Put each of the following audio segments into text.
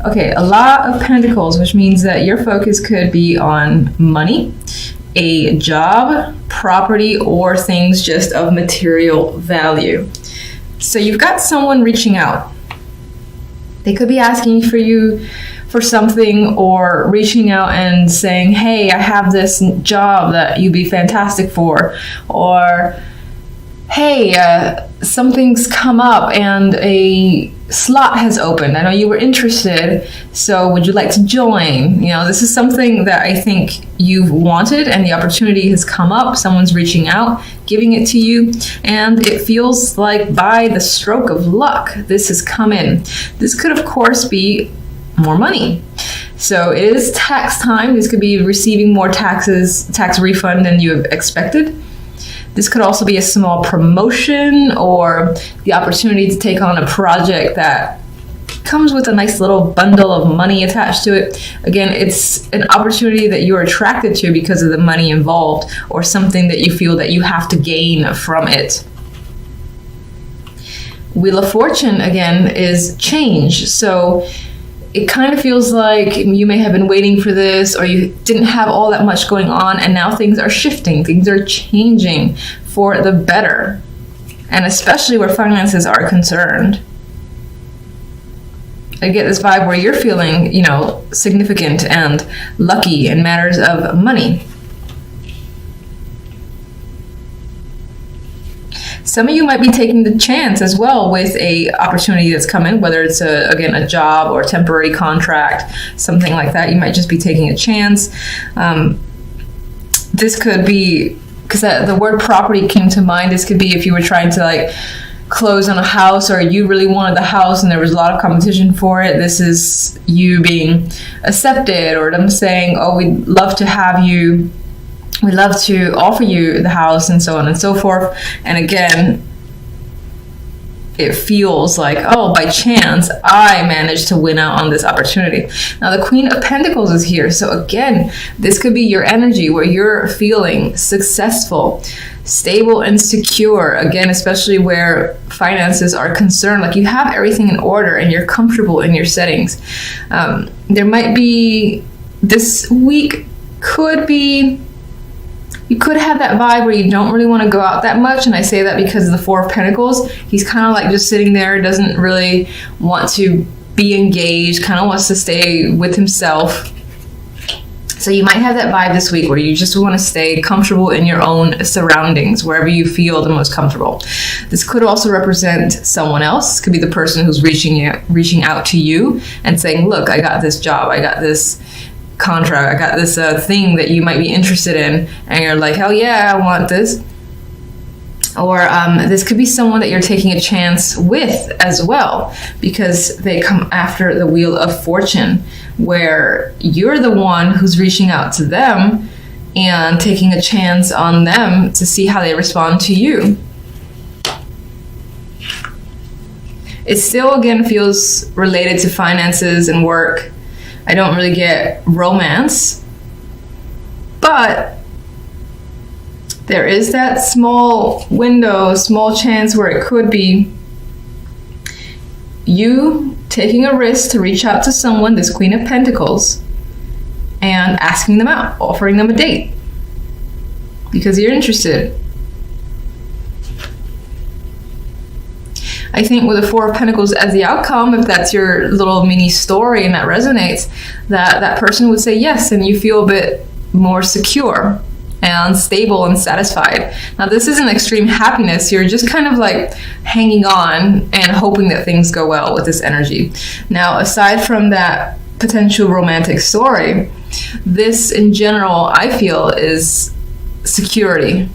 Okay, a lot of pentacles, which means that your focus could be on money, a job, property, or things just of material value. So you've got someone reaching out. They could be asking for you for something, or reaching out and saying, hey, I have this job that you'd be fantastic for, or hey, something's come up and a slot has opened. I know you were interested, so would you like to join? This is something that I think you've wanted, and the opportunity has come up. Someone's reaching out, giving it to you, and it feels like by the stroke of luck, this has come in. This could, of course, be more money. So it is tax time. This could be receiving more tax refund than you have expected. This could also be a small promotion, or the opportunity to take on a project that comes with a nice little bundle of money attached to it. Again, it's an opportunity that you're attracted to because of the money involved, or something that you feel that you have to gain from it. Wheel of Fortune, again, is change. So it kind of feels like you may have been waiting for this, or you didn't have all that much going on, and now things are shifting, things are changing for the better, and especially where finances are concerned. I get this vibe where you're feeling, significant and lucky in matters of money. Some of you might be taking the chance as well with a opportunity that's come in, whether it's a job or a temporary contract, something like that. You might just be taking a chance. This could be, because the word property came to mind, this could be if you were trying to close on a house, or you really wanted the house and there was a lot of competition for it. This is you being accepted, or them saying, oh, we'd love to have you, we'd love to offer you the house, and so on and so forth. And again, it feels like, oh, by chance, I managed to win out on this opportunity. Now, the Queen of Pentacles is here. So again, this could be your energy where you're feeling successful, stable, and secure. Again, especially where finances are concerned, like you have everything in order and you're comfortable in your settings. There might be, this week could be, you could have that vibe where you don't really want to go out that much. And I say that because of the Four of Pentacles. He's kind of like just sitting there, doesn't really want to be engaged, kind of wants to stay with himself. So you might have that vibe this week where you just want to stay comfortable in your own surroundings, wherever you feel the most comfortable. This could also represent someone else. It could be the person who's reaching out to you and saying, look, I got this job, I got this contract, I got this thing that you might be interested in, and you're like, hell yeah, I want this. Or this could be someone that you're taking a chance with as well, because they come after the Wheel of Fortune, where you're the one who's reaching out to them and taking a chance on them to see how they respond to you. It still, again, feels related to finances and work. I don't really get romance, but there is that small window, small chance where it could be you taking a risk to reach out to someone, this Queen of Pentacles, and asking them out, offering them a date because you're interested. I think with the Four of Pentacles as the outcome, if that's your little mini story and that resonates, that person would say yes, and you feel a bit more secure and stable and satisfied. Now, this isn't extreme happiness. You're just kind of like hanging on and hoping that things go well with this energy. Now, aside from that potential romantic story, this in general, I feel, is security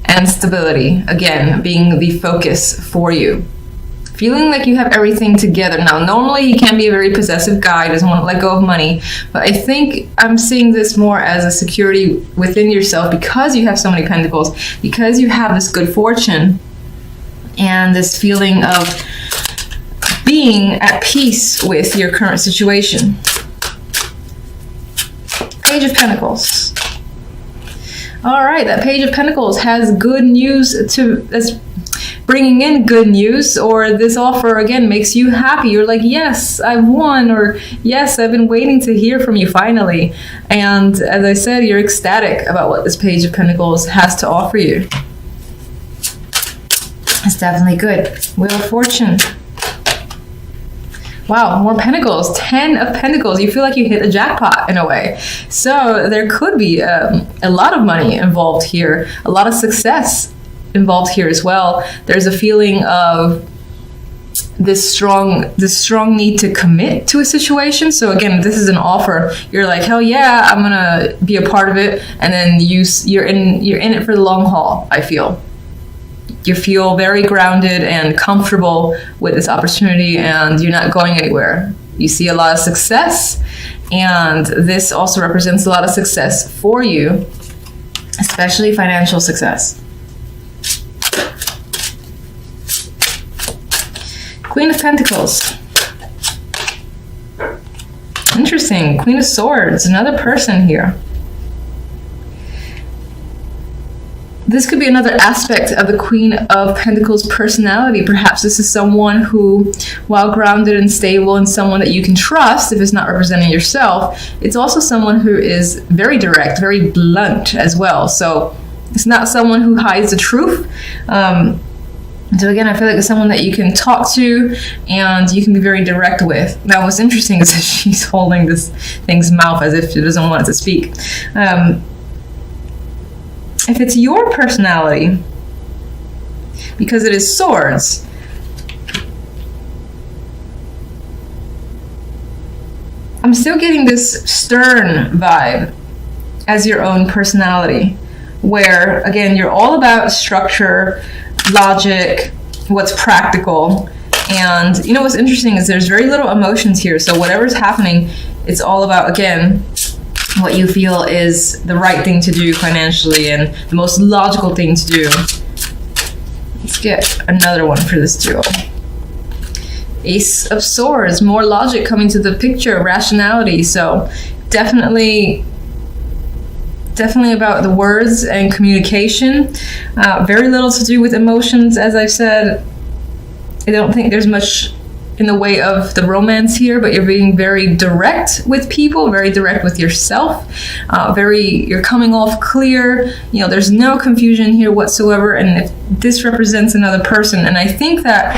and stability, again, being the focus for you. Feeling like you have everything together. Now, normally he can be a very possessive guy, doesn't want to let go of money, but I think I'm seeing this more as a security within yourself because you have so many pentacles, because you have this good fortune and this feeling of being at peace with your current situation. Page of Pentacles. All right, that Page of Pentacles has good news bringing in good news, or this offer again makes you happy. You're like, yes, I've won, or yes, I've been waiting to hear from you finally. And as I said, you're ecstatic about what this Page of Pentacles has to offer you. It's definitely good. Wheel of Fortune. Wow, more Pentacles. 10 of Pentacles. You feel like you hit a jackpot in a way. So there could be a lot of money involved here, a lot of success involved here as well. There's a feeling of this strong need to commit to a situation. So again, this is an offer. You're like, hell yeah, I'm gonna be a part of it, and then you're in it for the long haul. I feel. You feel very grounded and comfortable with this opportunity, and you're not going anywhere. You see a lot of success, and this also represents a lot of success for you, especially financial success. Queen of Pentacles. Interesting. Queen of Swords, another person here. This could be another aspect of the Queen of Pentacles personality. Perhaps this is someone who, while grounded and stable and someone that you can trust, if it's not representing yourself, it's also someone who is very direct, very blunt as well. So it's not someone who hides the truth. So again, I feel like it's someone that you can talk to and you can be very direct with. Now, what's interesting is that she's holding this thing's mouth as if she doesn't want it to speak. If it's your personality, because it is swords, I'm still getting this stern vibe as your own personality, where again, you're all about structure, logic, what's practical. And you know what's interesting is there's very little emotions here. So whatever's happening, it's all about, again, what you feel is the right thing to do financially and the most logical thing to do. Let's get another one for this duo. Ace of Swords, more logic coming to the picture, rationality. So definitely about the words and communication. Very little to do with emotions, as I've said. I don't think there's much in the way of the romance here, but you're being very direct with people, very direct with yourself. You're coming off clear. You know, there's no confusion here whatsoever. And if this represents another person, and I think that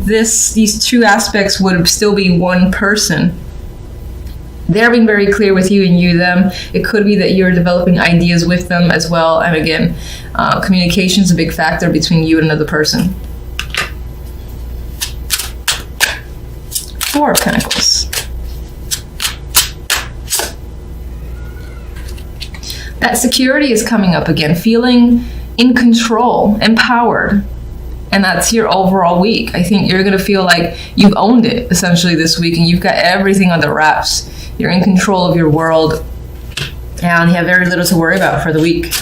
these two aspects would still be one person. They're being very clear with you and you them. It could be that you're developing ideas with them as well. And again, communication is a big factor between you and another person. Four of Pentacles. That security is coming up again, feeling in control, empowered. And that's your overall week. I think you're going to feel like you've owned it essentially this week, and you've got everything under wraps. You're in control of your world, and you have very little to worry about for the week.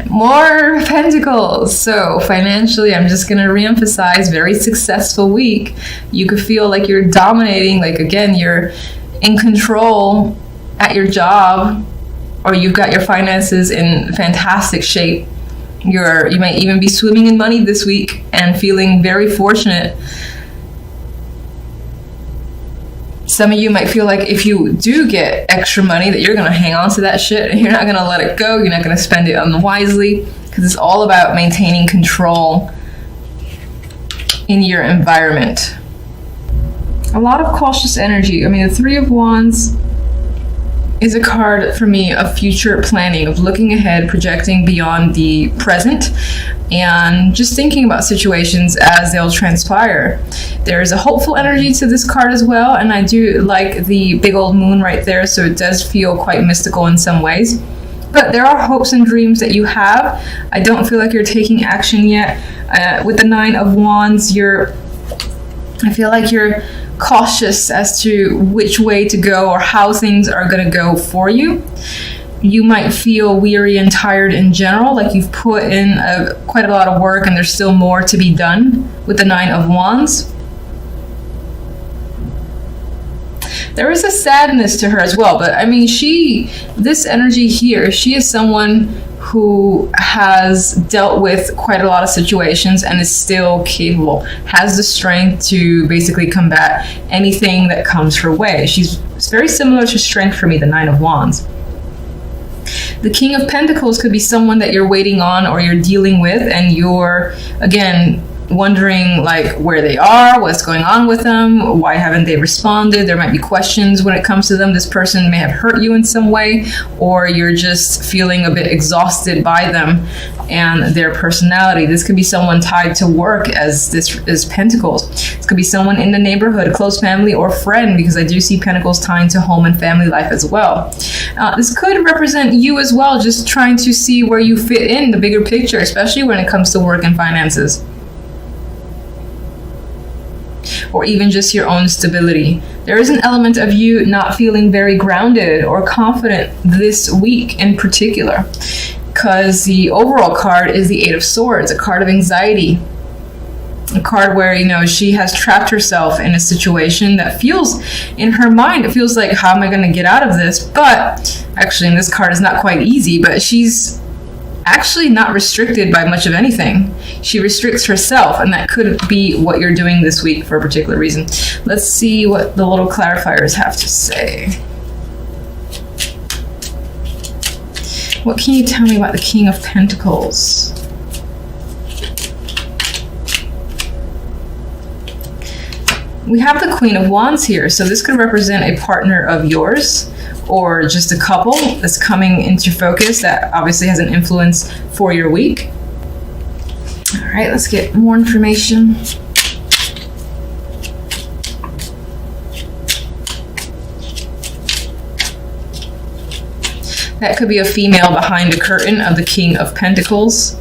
More Pentacles. So financially, I'm just going to reemphasize, very successful week. You could feel like you're dominating, like again, you're in control at your job, or you've got your finances in fantastic shape. You might even be swimming in money this week and feeling very fortunate. Some of you might feel like if you do get extra money that you're going to hang on to that shit and you're not going to let it go. You're not going to spend it unwisely, because it's all about maintaining control in your environment. A lot of cautious energy. I mean, the Three of Wands is a card for me of future planning, of looking ahead, projecting beyond the present, and just thinking about situations as they'll transpire. There's a hopeful energy to this card as well, and I do like the big old moon right there, so it does feel quite mystical in some ways. But there are hopes and dreams that you have. I don't feel like you're taking action yet. With the Nine of Wands, I feel like you're cautious as to which way to go or how things are going to go for you. You might feel weary and tired in general, like you've put in quite a lot of work and there's still more to be done with the Nine of Wands. There is a sadness to her as well, but I mean, this energy here, she is someone who has dealt with quite a lot of situations and is still capable, has the strength to basically combat anything that comes her way. She's very similar to strength for me, the Nine of Wands. The King of Pentacles could be someone that you're waiting on or you're dealing with, and you're, again, wondering like where they are, what's going on with them, why haven't they responded. There might be questions when it comes to them. This person may have hurt you in some way, or you're just feeling a bit exhausted by them and their personality. This could be someone tied to work, as this is Pentacles. This could be someone in the neighborhood, a close family or friend, because I do see Pentacles tying to home and family life as well. This could represent you as well, just trying to see where you fit in the bigger picture, especially when it comes to work and finances, or even just your own stability. There is an element of you not feeling very grounded or confident this week in particular, because the overall card is the Eight of Swords, a card of anxiety, a card where, you know, she has trapped herself in a situation that feels, in her mind, it feels like, how am I going to get out of this? But actually, in this card, it's not quite easy, but she's actually not restricted by much of anything. She restricts herself, and that could be what you're doing this week for a particular reason. Let's see what the little clarifiers have to say. What can you tell me about the King of Pentacles? We have the Queen of Wands here, so this could represent a partner of yours, or just a couple that's coming into focus that obviously has an influence for your week. All right, let's get more information. That could be a female behind a curtain of the King of Pentacles.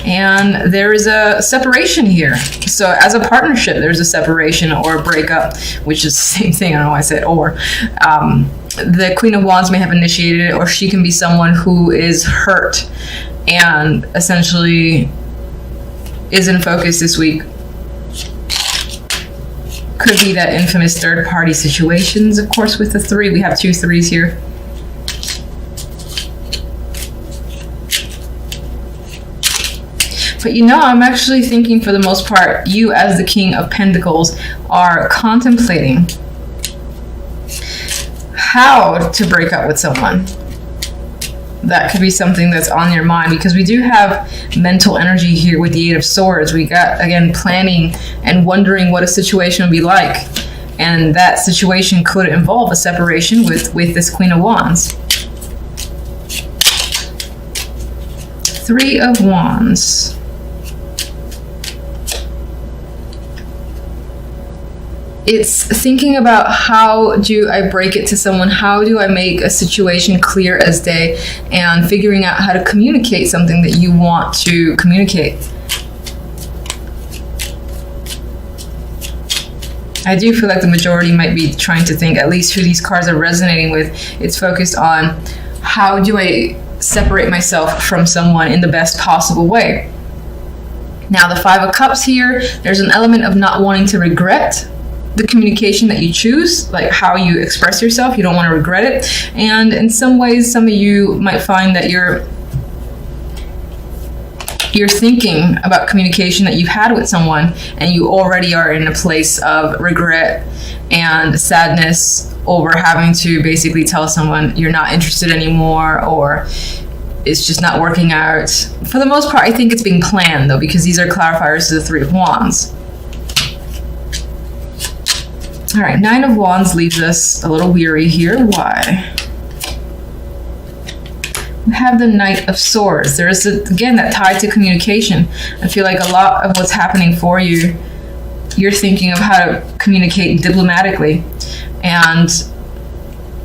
And there is a separation here. So as a partnership, there's a separation or a breakup, which is the same thing. I don't know why I said or. The Queen of Wands may have initiated it, or she can be someone who is hurt and essentially is in focus this week. Could be that infamous third-party situations, of course, with the three. We have 2 3s here. But you know, I'm actually thinking for the most part, you as the King of Pentacles are contemplating how to break up with someone. That could be something that's on your mind, because we do have mental energy here with the Eight of Swords. We got, again, planning and wondering what a situation would be like. And that situation could involve a separation with this Queen of Wands. 3 of Wands. It's thinking about, how do I break it to someone? How do I make a situation clear as day? And figuring out how to communicate something that you want to communicate. I do feel like the majority might be trying to think, at least who these cards are resonating with, it's focused on, how do I separate myself from someone in the best possible way? Now, the 5 of Cups here, there's an element of not wanting to regret the communication that you choose, like how you express yourself. You don't want to regret it. And in some ways, some of you might find that you're thinking about communication that you've had with someone, and you already are in a place of regret and sadness over having to basically tell someone you're not interested anymore, or it's just not working out. For the most part, I think it's being planned, though, because these are clarifiers to the 3 of Wands. All right, 9 of Wands leaves us a little weary here. Why? We have the Knight of Swords. There is, again, that tie to communication. I feel like a lot of what's happening for you, you're thinking of how to communicate diplomatically and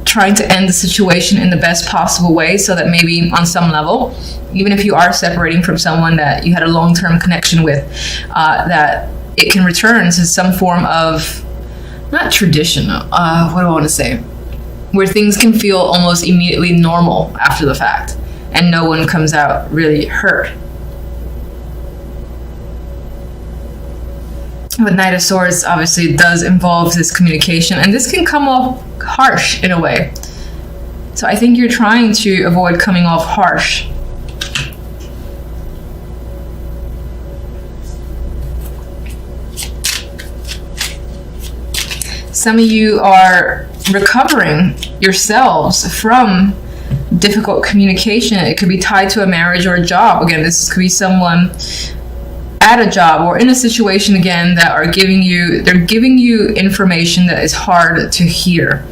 trying to end the situation in the best possible way, so that maybe on some level, even if you are separating from someone that you had a long-term connection with, that it can return to some form of, not traditional, what do I want to say? Where things can feel almost immediately normal after the fact, and no one comes out really hurt. But Knight of Swords obviously does involve this communication, and this can come off harsh in a way. So I think you're trying to avoid coming off harsh Some of you are recovering yourselves from difficult communication. It could be tied to a marriage or a job. Again, this could be someone at a job or in a situation, again, that are giving you information that is hard to hear.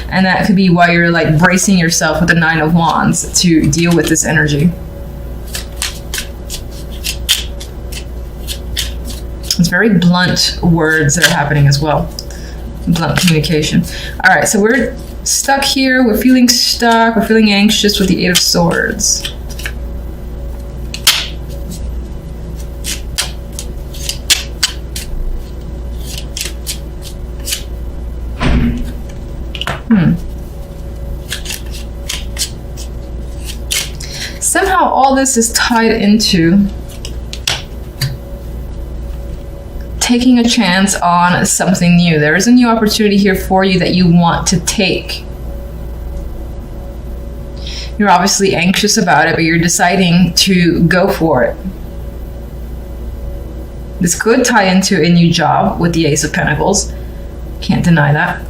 And that could be why you're like bracing yourself with the Nine of Wands to deal with this energy. It's very blunt words that are happening as well. Blunt communication. All right, so we're stuck here. We're feeling stuck. We're feeling anxious with the Eight of Swords. Somehow all this is tied into taking a chance on something new. There is a new opportunity here for you that you want to take. You're obviously anxious about it, but you're deciding to go for it. This could tie into a new job with the Ace of Pentacles. Can't deny that.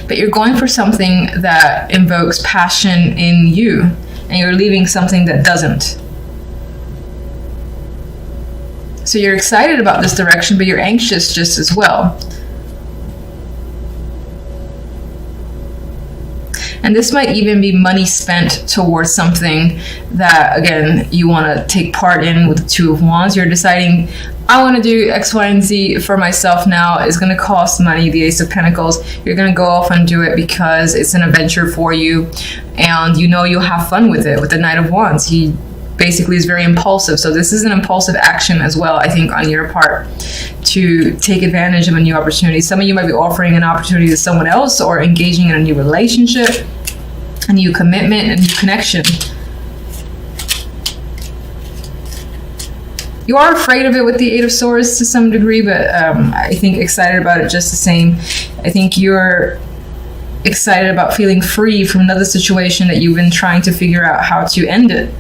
But you're going for something that invokes passion in you, and you're leaving something that doesn't. So you're excited about this direction, but you're anxious just as well. And this might even be money spent towards something that, again, you want to take part in with the Two of Wands. You're deciding, I want to do X, Y, and Z for myself now. It's going to cost money, the Ace of Pentacles. You're going to go off and do it because it's an adventure for you. And you know you'll have fun with it. With the Knight of Wands, he basically is very impulsive. So this is an impulsive action as well, I think, on your part to take advantage of a new opportunity. Some of you might be offering an opportunity to someone else or engaging in a new relationship, a new commitment, a new connection. You are afraid of it with the Eight of Swords to some degree, but I think excited about it just the same. I think you're excited about feeling free from another situation that you've been trying to figure out how to end it.